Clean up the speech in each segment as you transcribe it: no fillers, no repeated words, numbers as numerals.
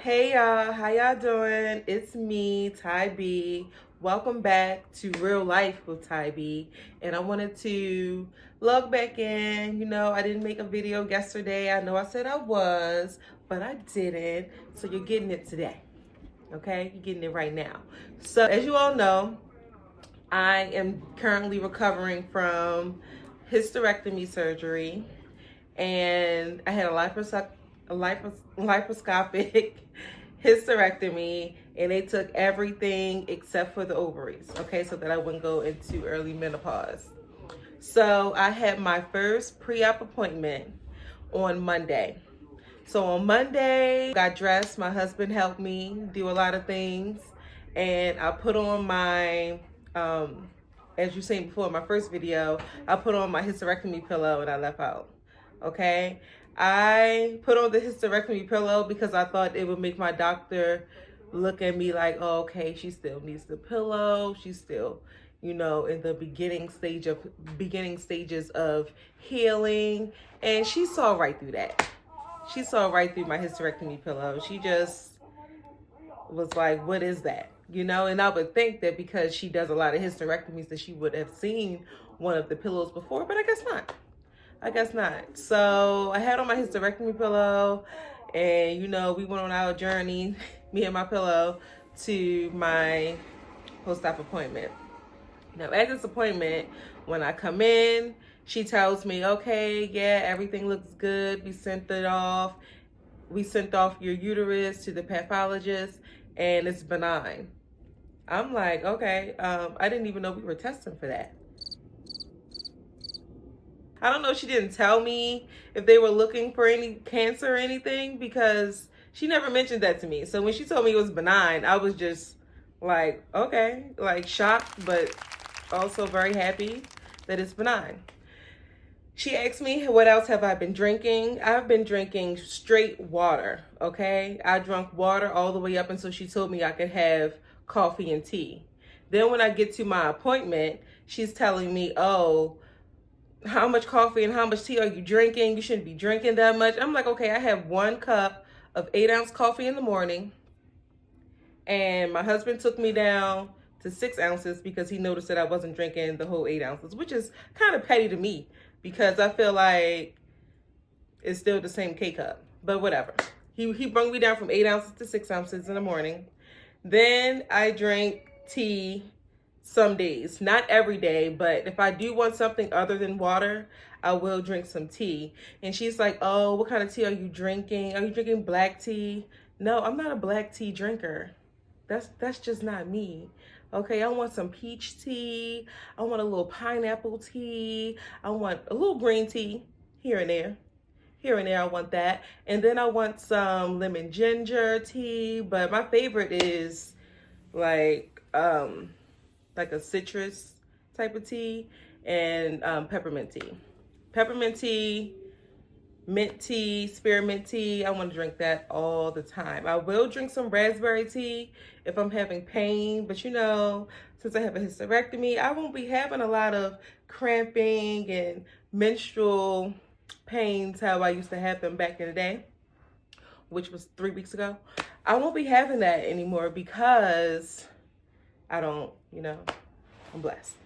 Hey y'all, how y'all doing? It's me, Ty B. Welcome back to Real Life with Ty B. And I wanted to log back in. I didn't make a video yesterday. I know I said I was, but I didn't. So you're getting it today. Okay? You're getting it right now. So as you all know, I am currently recovering from hysterectomy surgery, and I had a laparoscopic hysterectomy, and they took everything except for the ovaries, okay, so that I wouldn't go into early menopause. So I had my first pre-op appointment on Monday. So on Monday, got dressed. My husband helped me do a lot of things, and I put on my, as you seen before in my first video, I put on my hysterectomy pillow and I left out. Okay, I put on the hysterectomy pillow because I thought it would make my doctor look at me like, oh, okay, she still needs the pillow. She's still, in the beginning stages of healing, and she saw right through that. She saw right through my hysterectomy pillow. She just was like, what is that? And I would think that because she does a lot of hysterectomies that she would have seen one of the pillows before, but I guess not. So I had on my hysterectomy pillow, and we went on our journey, me and my pillow, to my post-op appointment. Now at this appointment, when I come in, she tells me, okay, yeah, everything looks good. We sent off your uterus to the pathologist, and it's benign. I'm like, okay, I didn't even know we were testing for that. I don't know if she didn't tell me if they were looking for any cancer or anything, because she never mentioned that to me. So when she told me it was benign, I was just like, okay, like shocked, but also very happy that it's benign. She asked me, what else have I been drinking? I've been drinking straight water, okay? I drank water all the way up until she told me I could have coffee and tea. Then when I get to my appointment, she's telling me, oh, how much coffee and how much tea are you drinking? You shouldn't be drinking that much. I'm like, okay, I have 1 cup of 8-ounce coffee in the morning, and my husband took me down to 6 ounces because he noticed that I wasn't drinking the whole 8 ounces, which is kind of petty to me because I feel like it's still the same K cup, but whatever. He brought me down from 8 ounces to 6 ounces in the morning. Then I drank tea some days, not every day, but if I do want something other than water, I will drink some tea. And she's like, oh, what kind of tea are you drinking? Are you drinking black tea? No, I'm not a black tea drinker. That's just not me. Okay, I want some peach tea. I want a little pineapple tea. I want a little green tea here and there. Here and there, I want that. And then I want some lemon ginger tea. But my favorite is like a citrus type of tea, and peppermint tea. Peppermint tea, mint tea, spearmint tea. I want to drink that all the time. I will drink some raspberry tea if I'm having pain, but since I have a hysterectomy, I won't be having a lot of cramping and menstrual pains how I used to have them back in the day, which was 3 weeks ago. I won't be having that anymore because I don't, I'm blessed.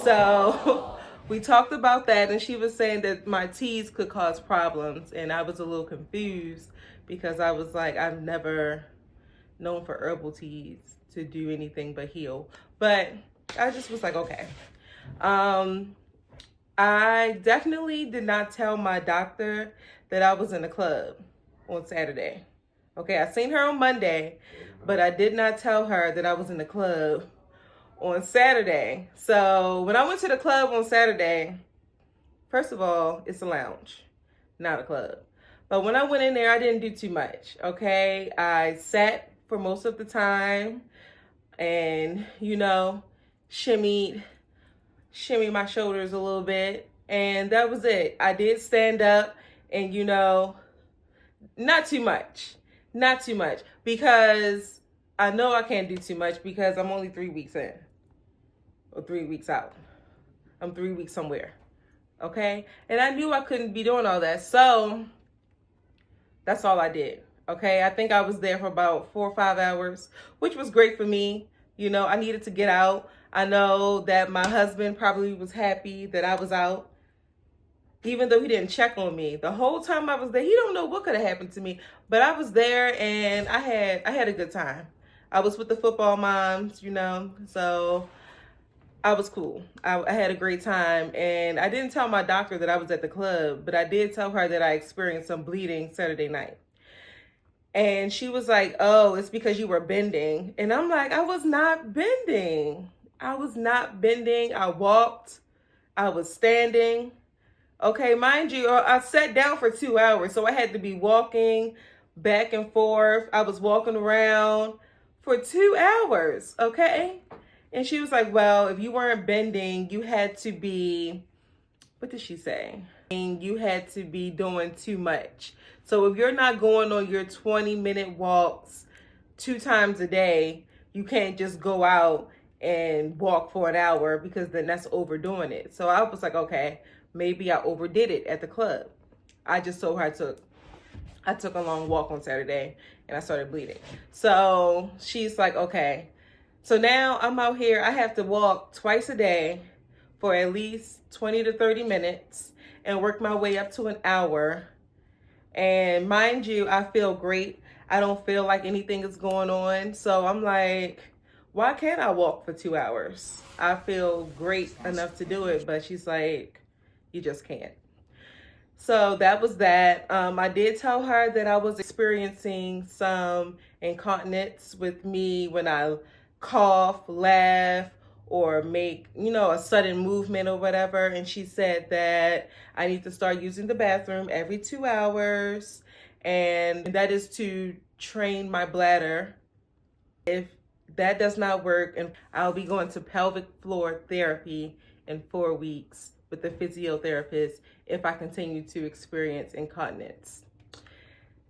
So we talked about that, and she was saying that my teas could cause problems, and I was a little confused because I was like, I've never known for herbal teas to do anything but heal. But I just was like, okay. I definitely did not tell my doctor that I was in the club on Saturday. Okay, I seen her on Monday, but I did not tell her that I was in the club on Saturday. So when I went to the club on Saturday, first of all, it's a lounge, not a club. But when I went in there, I didn't do too much, okay? I sat for most of the time and, shimmied my shoulders a little bit, and that was it. I did stand up and, not too much, because I know I can't do too much because I'm only 3 weeks in or 3 weeks out. I'm 3 weeks somewhere. Okay. And I knew I couldn't be doing all that. So that's all I did. Okay, I think I was there for about 4 or 5 hours, which was great for me. You know, I needed to get out. I know that my husband probably was happy that I was out, even though he didn't check on me. The whole time I was there, he don't know what could have happened to me. But I was there and I had a good time. I was with the football moms, you know, so I was cool. I had a great time. And I didn't tell my doctor that I was at the club, but I did tell her that I experienced some bleeding Saturday night. And she was like, oh, it's because you were bending. And I'm like, I was not bending. I was not bending. I walked. I was standing. Okay, mind you, I sat down for 2 hours, so I had to be walking back and forth. I was walking around for 2 hours, okay? And she was like, well, if you weren't bending, you had to be, what did she say? You had to be doing too much. So if you're not going on your 20-minute walks 2 times a day, you can't just go out and walk for an hour, because then that's overdoing it. So I was like, okay, maybe I overdid it at the club. I just told her I took a long walk on Saturday and I started bleeding. So she's like, okay. So now I'm out here. I have to walk twice a day for at least 20 to 30 minutes and work my way up to an hour. And mind you, I feel great. I don't feel like anything is going on. So I'm like, why can't I walk for 2 hours? I feel great enough to do it. But she's like, you just can't. So that was that. I did tell her that I was experiencing some incontinence with me when I cough, laugh, or make, you know, a sudden movement or whatever. And she said that I need to start using the bathroom every 2 hours. And that is to train my bladder. If that does not work, and I'll be going to pelvic floor therapy in 4 weeks with the physiotherapist if I continue to experience incontinence.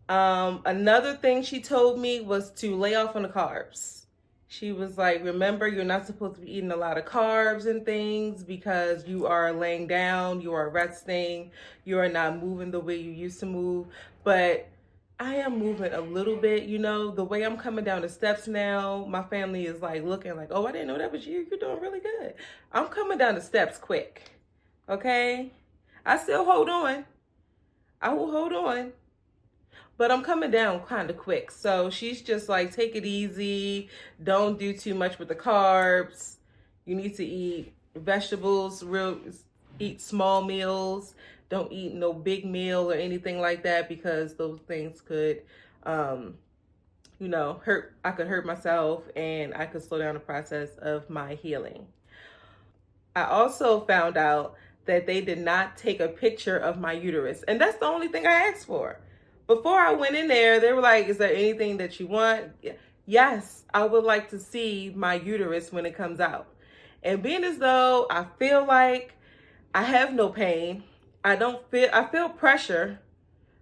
Another thing she told me was to lay off on the carbs. She was like, remember, you're not supposed to be eating a lot of carbs and things because you are laying down, you are resting, you are not moving the way you used to move. But I am moving a little bit, you know, the way I'm coming down the steps now, my family is like looking like, oh, I didn't know that was you. You're doing really good. I'm coming down the steps quick, okay? I still hold on. I will hold on. But I'm coming down kind of quick. So she's just like, take it easy. Don't do too much with the carbs. You need to eat vegetables, eat small meals. Don't eat no big meal or anything like that, because those things could, you know, hurt. I could hurt myself and I could slow down the process of my healing. I also found out that they did not take a picture of my uterus. And that's the only thing I asked for. Before I went in there, they were like, is there anything that you want? Yes, I would like to see my uterus when it comes out. And being as though I feel like I have no pain, I feel pressure,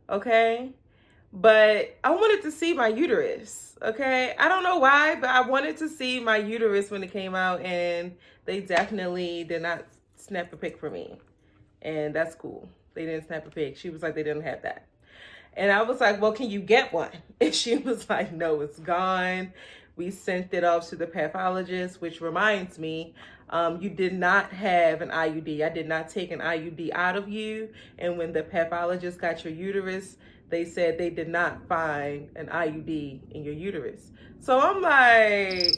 okay? But I wanted to see my uterus, okay? I don't know why, but I wanted to see my uterus when it came out, and they definitely did not snap a pic for me. And that's cool. They didn't snap a pic. She was like, they didn't have that. And I was like, well, can you get one? And she was like, no, it's gone. We sent it off to the pathologist, which reminds me, you did not have an IUD. I did not take an IUD out of you. And when the pathologist got your uterus, they said they did not find an IUD in your uterus. So I'm like,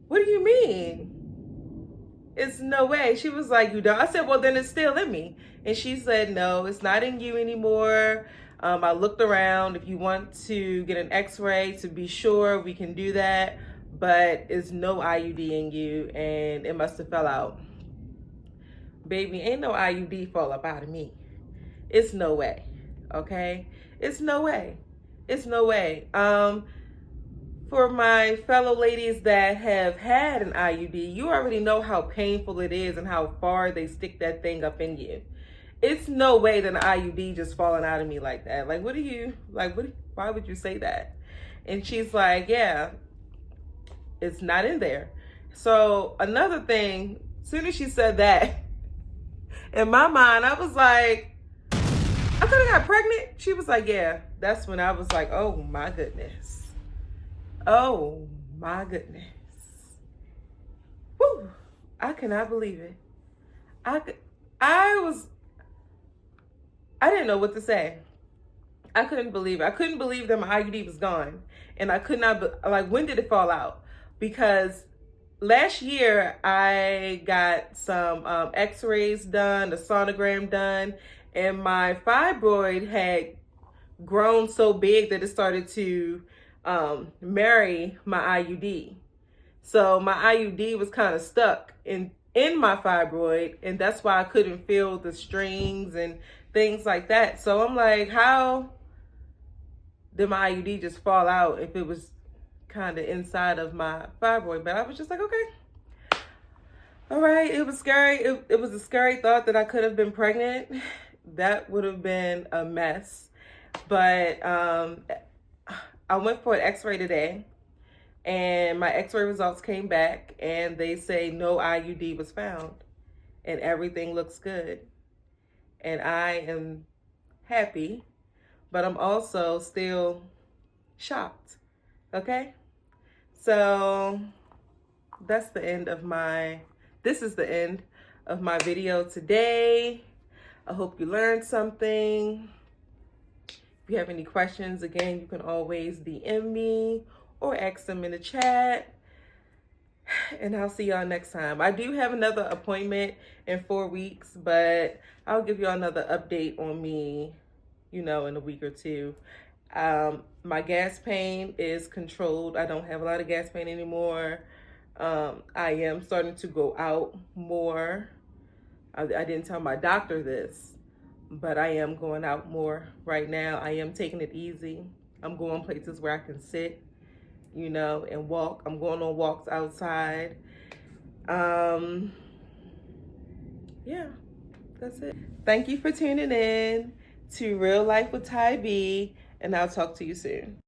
what do you mean? It's no way. She was like, you don't. I said, well, then it's still in me. And she said, no, it's not in you anymore. I looked around. If you want to get an x-ray to be sure, we can do that. But it's no IUD in you, and it must have fell out. Baby, ain't no IUD fall up out of me. It's no way, okay? It's no way. It's no way. For my fellow ladies that have had an IUD, you already know how painful it is and how far they stick that thing up in you. It's no way that an IUD just falling out of me like that. Like, why would you say that? And she's like, yeah, it's not in there. So another thing, as soon as she said that, in my mind, I was like, I could have got pregnant. She was like, yeah. That's when I was like, oh my goodness. Oh my goodness. Whew. I cannot believe it. I didn't know what to say. I couldn't believe it. I couldn't believe that my IUD was gone. And I could not, like, when did it fall out? Because last year I got some x-rays done, a sonogram done, and my fibroid had grown so big that it started to marry my IUD. So my IUD was kind of stuck in my fibroid, and that's why I couldn't feel the strings and things like that. So I'm like, how did my IUD just fall out if it was kind of inside of my fibroid? But I was just like, okay, all right. It was scary. It was a scary thought that I could have been pregnant. That would have been a mess. But I went for an x-ray today, and my x-ray results came back, and they say no IUD was found, and everything looks good. And I am happy, but I'm also still shocked. Okay? So that's the end of this is the end of my video today. I hope you learned something. If you have any questions, again, you can always DM me or ask them in the chat. And I'll see y'all next time. I do have another appointment in 4 weeks, but I'll give y'all another update on me, in a week or two. My gas pain is controlled. I don't have a lot of gas pain anymore. I am starting to go out more. I didn't tell my doctor this, but I am going out more right now. I am taking it easy. I'm going places where I can sit, and walk. I'm going on walks outside. Yeah, that's it. Thank you for tuning in to Real Life with Ty B, and I'll talk to you soon.